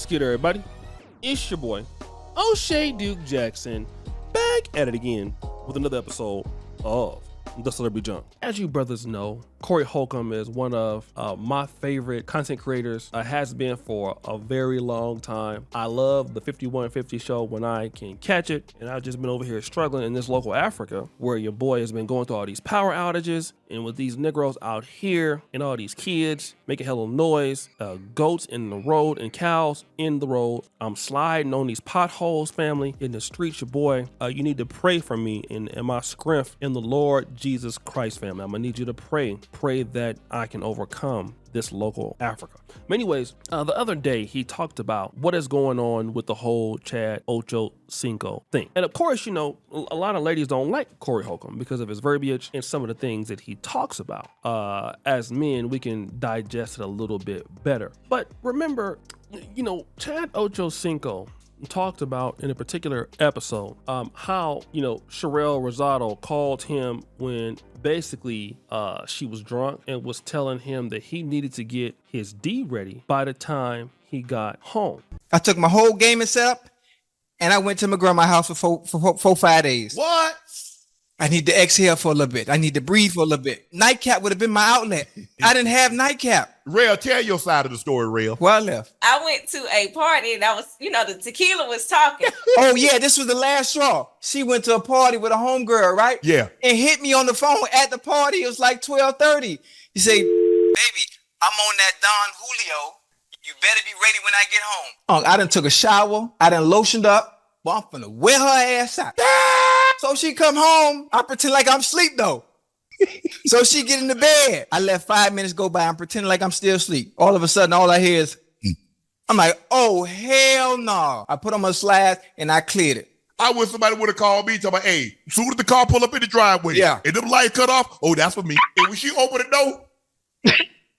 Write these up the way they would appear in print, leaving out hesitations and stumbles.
What's good, everybody? It's your boy, O'Shea Duke Jackson, back at it again with another episode of The Celebrity Junk. As you brothers know, Corey Holcomb is one of my favorite content creators, has been for a very long time. I love the 5150 show when I can catch it, and I've just been over here struggling in this local Africa where your boy has been going through all these power outages, and with these Negroes out here and all these kids making hella noise, goats in the road and cows in the road. I'm sliding on these potholes, family, in the streets, your boy. You need to pray for me and my strength in the Lord Jesus Christ, family. I'm gonna need you to pray that I can overcome this local Africa. But anyways, the other day he talked about what is going on with the whole Chad Ochocinco thing. And of course, you know, a lot of ladies don't like Corey Holcomb because of his verbiage and some of the things that he talks about. As men, we can digest it a little bit better. But remember, you know, Chad Ochocinco talked about in a particular episode how, you know, Sherelle Rosado called him when basically she was drunk and was telling him that he needed to get his D ready by the time he got home. I took my whole gaming setup and I went to my grandma's house for 5 days. What? I need to exhale for a little bit. I need to breathe for a little bit. Nightcap would have been my outlet. I didn't have nightcap. Rail, tell your side of the story, Rail. Where I left. I went to a party and I was, you know, the tequila was talking. Oh yeah, this was the last straw. She went to a party with a homegirl, right? Yeah. And hit me on the phone at the party. It was like 12:30. You say, baby, I'm on that Don Julio. You better be ready when I get home. Oh, I done took a shower. I done lotioned up. Well, I'm finna wear her ass out. So she come home. I pretend like I'm asleep though. So she get in the bed. I let 5 minutes go by. I'm pretending like I'm still asleep. All of a sudden, all I hear is, I'm like, oh, hell no. I put on my slides and I cleared it. I wish somebody would have called me, talking about, hey, soon as the car pull up in the driveway, yeah, and them lights cut off, oh, that's for me. And when she opened the door,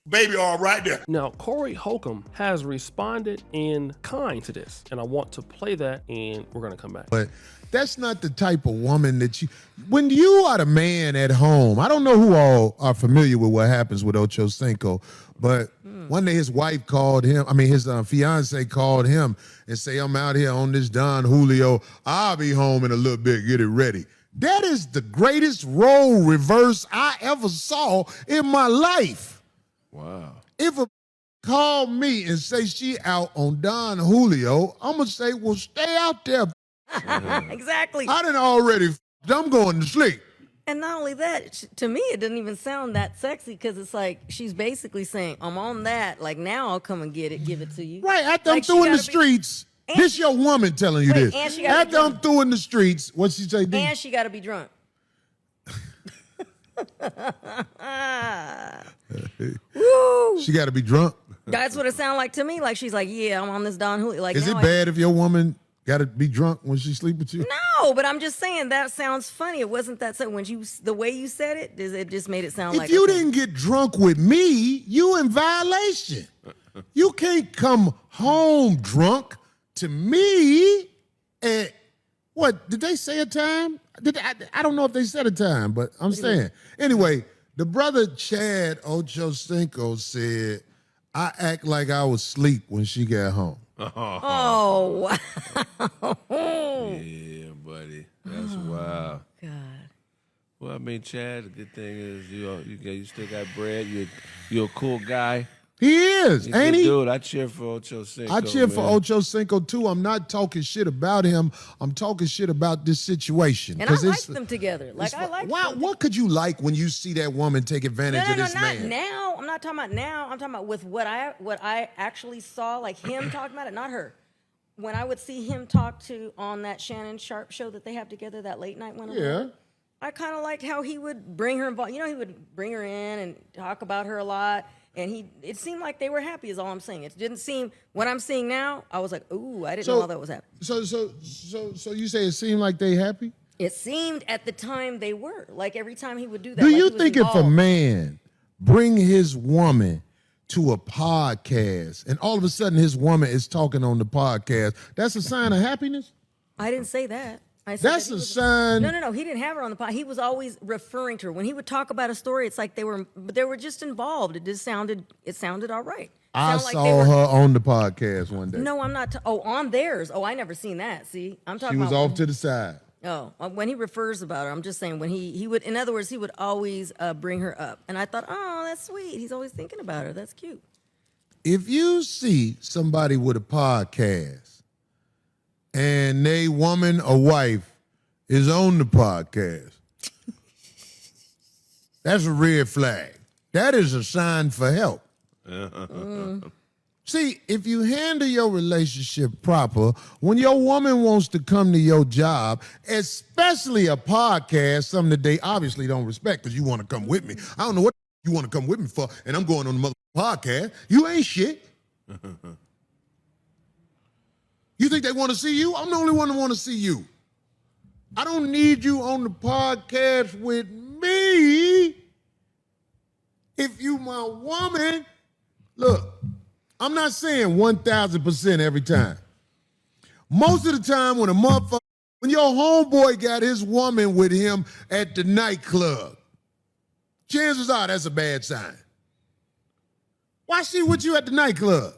baby, all right there. Now, Corey Holcomb has responded in kind to this, and I want to play that, and we're going to come back. But that's not the type of woman that you, when you are the man at home, I don't know who all are familiar with what happens with Ochocinco, but one day his wife called him, his fiance called him and say, I'm out here on this Don Julio. I'll be home in a little bit, get it ready. That is the greatest role reverse I ever saw in my life. Wow. If a call me and say she out on Don Julio, I'm going to say, well, stay out there. Exactly. I done already, I'm going to sleep. And not only that, to me, it doesn't even sound that sexy because it's like she's basically saying, I'm on that. Like, now I'll come and get it, give it to you. Right, after I'm through in the streets. This your woman telling you this. And she gotta after I'm through in the streets, what's she say? And she got to be drunk. Woo. She got to be drunk? That's what it sounded like to me. Like, she's like, yeah, I'm on this Don Julio. Like, is it bad if your woman got to be drunk when she sleep with you? No, but I'm just saying that sounds funny. It wasn't that so when the way you said it, it just made it sound like. If you didn't get drunk with me, you in violation. You can't come home drunk to me. And what did they say a time? I don't know if they said a time, but I'm saying anyway. The brother Chad Ochocinco said, "I act like I was asleep when she got home." Oh, wow. Yeah, buddy. That's wild. God. Well, I mean, Chad, the good thing is you still got bread. You're a cool guy. He is, He's ain't he? Dude, I cheer for Ochocinco. I cheer for Ochocinco too. I'm not talking shit about him. I'm talking shit about this situation. And I like them together. Like, I like them. What could you like when you see that woman take advantage of this man? Not now. I'm not talking about now. I'm talking about with what I actually saw, like him talking about it, not her. When I would see him talk to on that Shannon Sharp show that they have together, that late night one. Yeah. I kind of liked how he would bring her involved. You know, he would bring her in and talk about her a lot. And it seemed like they were happy is all I'm saying. It didn't seem, what I'm seeing now, I was like, ooh, I didn't know all that was happening. So you say it seemed like they happy? It seemed at the time they were. Like every time he would do that. Do like you think if a man bring his woman to a podcast and all of a sudden his woman is talking on the podcast, that's a sign of happiness? I didn't say that. I said that's a sign. No. He didn't have her on the pod. He was always referring to her. When he would talk about a story, it's like they were just involved. It sounded all right. I Sound like saw they were- her on the podcast one day. No, I'm not. On theirs. Oh, I never seen that. See, I'm talking She was about off to the side. Oh, when he refers about her, I'm just saying when he would. In other words, he would always bring her up, and I thought, oh, that's sweet. He's always thinking about her. That's cute. If you see somebody with a podcast and they woman or wife is on the podcast, that's a red flag. That is a sign for help. See, if you handle your relationship proper, when your woman wants to come to your job, especially a podcast, something that they obviously don't respect because you want to come with me. I don't know what you want to come with me for, and I'm going on the mother podcast. You ain't shit. You think they want to see you? I'm the only one that want to see you. I don't need you on the podcast with me. If you my woman, look, I'm not saying 1,000% every time. Most of the time when when your homeboy got his woman with him at the nightclub, chances are that's a bad sign. Why she with you at the nightclub?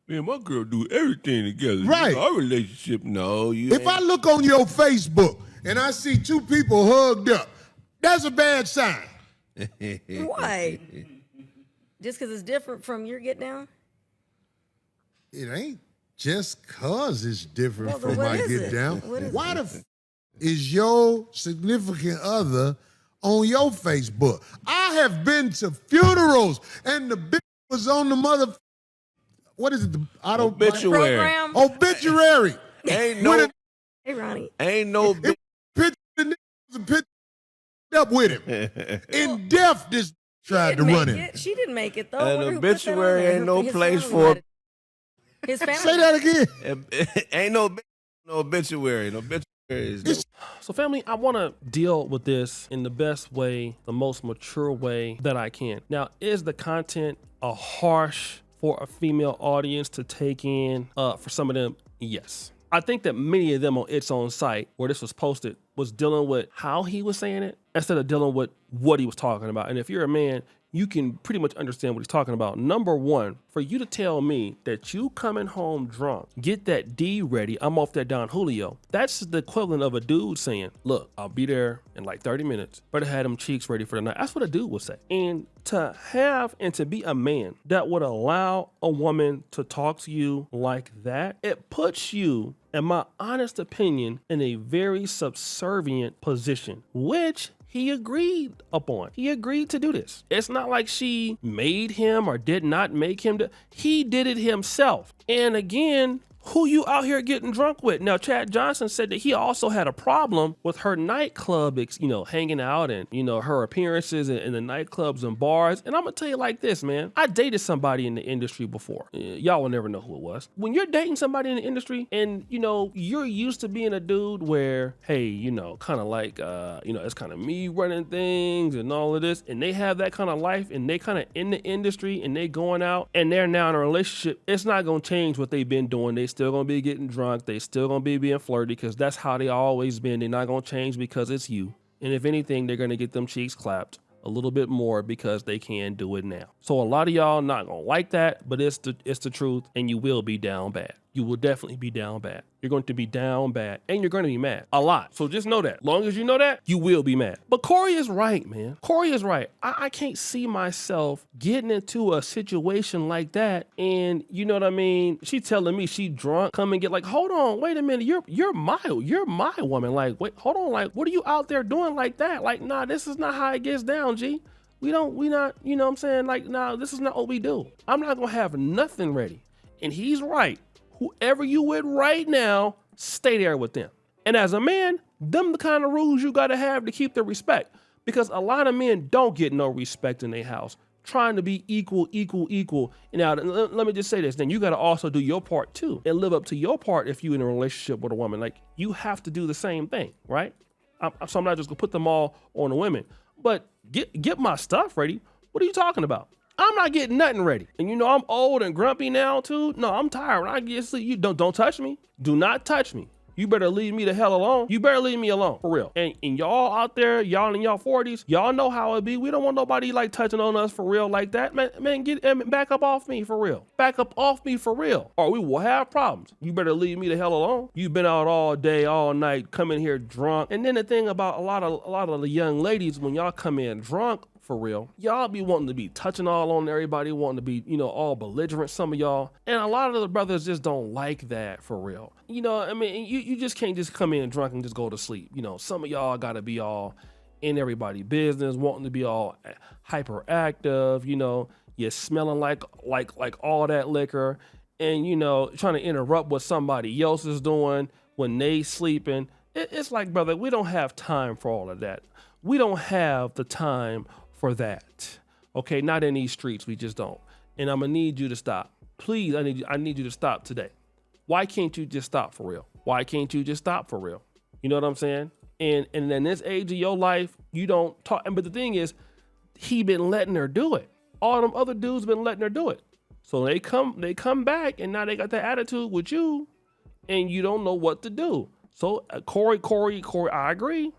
Man, my girl do everything together. Right. Our relationship, no. If I look on your Facebook and I see two people hugged up, that's a bad sign. Why? Just because it's different from your get down? It ain't just cause it's different Well, then from what my is get it? down. What is Why it? the is your significant other on your Facebook? I have been to funerals and the bitch was on the what is it? The Obituary. Program? obituary. Ain't With no, a Hey, Ronnie. ain't no. picture of the was a picture up with him. In death, this tried to Didn't run make him. it. She didn't make it, though. An Wonder who put that on obituary there. ain't no His place family for- might have- His family. Say that again. Ain't no obituary. No obituary is no. So, family, I want to deal with this in the best way, the most mature way that I can. Now, is the content harsh for a female audience to take in? For some of them, yes. I think that many of them on its own site where this was posted was dealing with how he was saying it instead of dealing with what he was talking about. And if you're a man, you can pretty much understand what he's talking about. Number one, for you to tell me that you coming home drunk, get that D ready, I'm off that Don Julio. That's the equivalent of a dude saying, look, I'll be there in like 30 minutes. Better have them cheeks ready for the night. That's what a dude would say. And to have and to be a man that would allow a woman to talk to you like that, it puts you, in my honest opinion, in a very subservient position, which he agreed upon. He agreed to do this. It's not like she made him or did not make him. He did it himself. And again, who you out here getting drunk with? Now, Chad Johnson said that he also had a problem with her nightclub, hanging out and, her appearances in the nightclubs and bars. And I'm going to tell you like this, man. I dated somebody in the industry before. Y'all will never know who it was. When you're dating somebody in the industry and, you're used to being a dude where, hey, kind of like, it's kind of me running things and all of this. And they have that kind of life and they kind of in the industry and they going out and they're now in a relationship. It's not going to change what they've been doing. They still gonna be getting drunk. They still gonna be being flirty because that's how they always been. They're not gonna change because it's you. And if anything, they're gonna get them cheeks clapped a little bit more because they can do it now. So a lot of y'all not gonna like that, but it's the truth, and you will be down bad. You will definitely be down bad. You're going to be down bad, and you're going to be mad a lot. So just know that. Long as you know that, you will be mad. But Corey is right, man. Corey is right. I can't see myself getting into a situation like that, and you know what I mean? She telling me she drunk, come and get like, hold on, wait a minute, you're my woman. Like, wait, hold on, like, what are you out there doing like that? Like, nah, this is not how it gets down, G. We not, you know what I'm saying? Like, nah, this is not what we do. I'm not gonna have nothing ready. And he's right. Whoever you with right now, stay there with them. And as a man, them the kind of rules you gotta have to keep the respect. Because a lot of men don't get no respect in their house. Trying to be equal. And now, let me just say this. Then you gotta also do your part too. And live up to your part if you're in a relationship with a woman. Like, you have to do the same thing, right? So I'm not just gonna put them all on the women. But get my stuff ready. What are you talking about? I'm not getting nothing ready. And I'm old and grumpy now too. No, I'm tired. When I get sleep, you don't touch me. Do not touch me. You better leave me the hell alone. You better leave me alone, for real. And y'all out there, y'all in y'all 40s, y'all know how it be. We don't want nobody like touching on us for real like that. Man, back up off me for real. Back up off me for real, or we will have problems. You better leave me the hell alone. You've been out all day, all night, coming here drunk. And then the thing about a lot of the young ladies, when y'all come in drunk, for real, y'all be wanting to be touching all on everybody, wanting to be, all belligerent, some of y'all. And a lot of the brothers just don't like that, for real. I mean, you just can't just come in drunk and just go to sleep. Some of y'all gotta be all in everybody's business, wanting to be all hyperactive, you're smelling like all that liquor, and trying to interrupt what somebody else is doing when they sleeping. It's like, brother, we don't have time for all of that. We don't have the time for that. Okay, not in these streets, we just don't. And I'm gonna need you to stop. Please, I need you to stop today. Why can't you just stop for real? Why can't you just stop for real? You know what I'm saying? And in this age of your life, you don't talk. But the thing is, he been letting her do it. All them other dudes been letting her do it. So they come back, and now they got that attitude with you, and you don't know what to do. So Corey, I agree.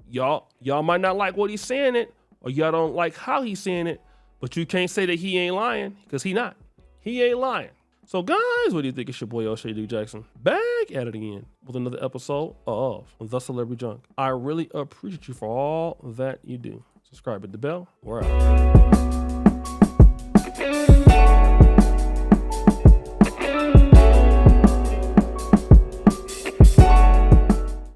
Y'all might not like what he's saying it, or y'all don't like how he's saying it, but you can't say that he ain't lying, because he not. He ain't lying. So guys, what do you think? It's your boy O'Shea Duke Jackson, back at it again with another episode of The Celebrity Junk. I really appreciate you for all that you do. Subscribe, hit the bell. We're out.